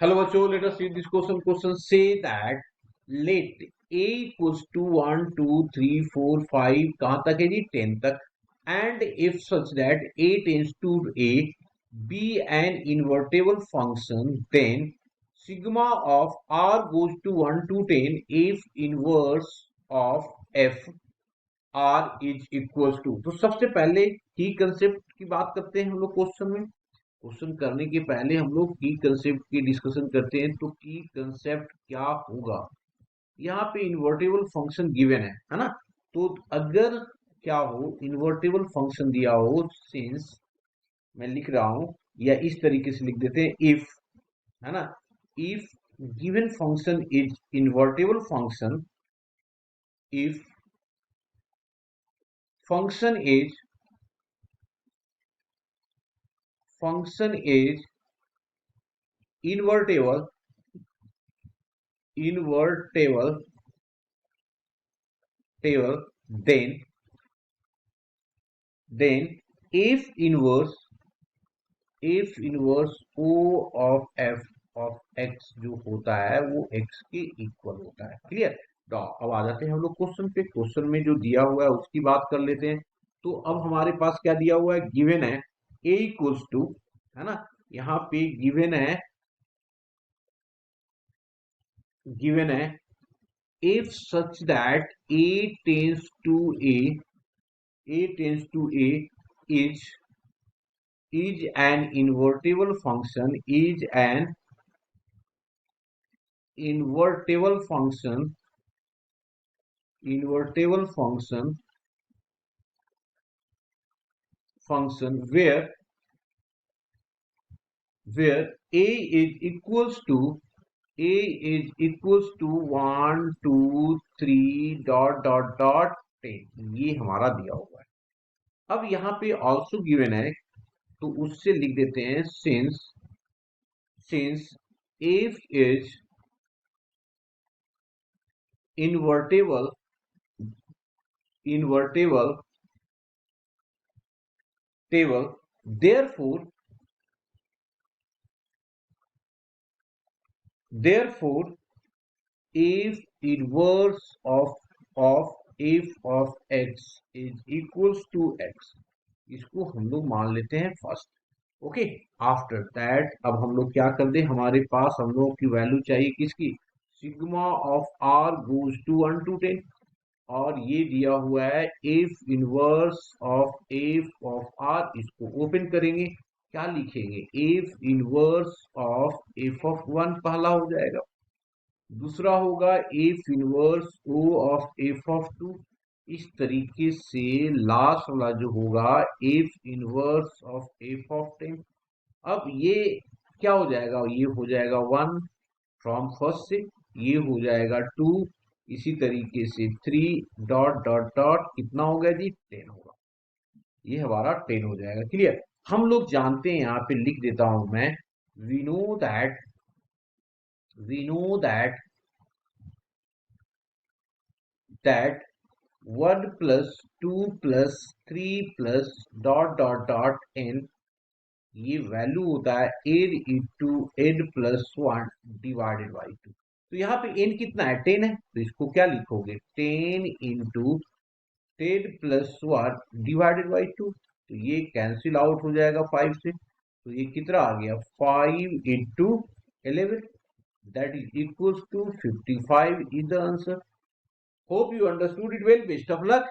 Hello, bachcho. Let us see this question. Question say that let a equals to 1, 2, 3, 4, 5 कहाँ तक है जी 10 तक and if such that a tends to a be an invertible function then sigma of r goes to 1 to 10 if inverse of f r is equals to। तो सबसे पहले की concept की बात करते हैं हम लोग क्वेश्चन में। क्वेश्चन करने के पहले हम लोग की कंसेप्ट की डिस्कशन करते हैं। तो की कंसेप्ट क्या होगा, यहाँ पे इन्वर्टेबल फंक्शन गिवन है ना। तो अगर क्या हो इन्वर्टेबल फंक्शन दिया हो, सिंस मैं लिख रहा हूं या इस तरीके से लिख देते हैं इफ, है ना। If given function is invertible function, if function is invertible, invertible table, then if inverse o of f of x जो होता है वो x के इक्वल होता है। क्लियर। तो अब आ जाते हैं हम लोग क्वेश्चन पे। क्वेश्चन में जो दिया हुआ है उसकी बात कर लेते हैं। तो अब हमारे पास क्या दिया हुआ है, गिवन है a इक्वल्स टू, है ना। यहाँ पे गिवन है if such that a tends to a is an invertible function, is an invertible function, invertible function where a is equals to a is equals to 1 2 3 dot dot dot 10, ये हमारा दिया हुआ है। अब यहाँ पे ऑल्सो गिवन है तो उससे लिख देते हैं since f is invertible table, therefore if inverse of f of x is equals to x, इसको हम लोग मान लेते हैं फर्स्ट। ओके, आफ्टर दैट अब हम लोग क्या कर दे, हमारे पास हम लोग की वैल्यू चाहिए किसकी, sigma of R goes to 1 to 10, और ये दिया हुआ है इफ इनवर्स ऑफ आर। इसको ओपन करेंगे, क्या लिखेंगे, f inverse of f of 1 पहला हो जाएगा, दूसरा होगा f inverse o of f of 2। इस तरीके से लास्ट वाला जो होगा f inverse of f of 10। अब ये क्या हो जाएगा, ये हो जाएगा 1 फ्रॉम फर्स्ट से, ये हो जाएगा 2, इसी तरीके से 3 डॉट डॉट डॉट कितना हो गया जी 10 होगा, ये हमारा 10 हो जाएगा। क्लियर। हम लोग जानते हैं, यहाँ पे लिख देता हूं मैं, we know that we know that 1 plus 2 plus 3 plus dot dot dot n, ये वैल्यू होता है n into n plus 1 divided by 2। तो यहाँ पे n कितना है 10 है, तो इसको क्या लिखोगे 10 इंटू 10 प्लस 1 डिवाइडेड बाई 2। तो ये कैंसिल आउट हो जाएगा 5 से, तो ये कितना आ गया 5 into 11, that is equals to 55 is the answer. Hope you understood it well. Best of luck.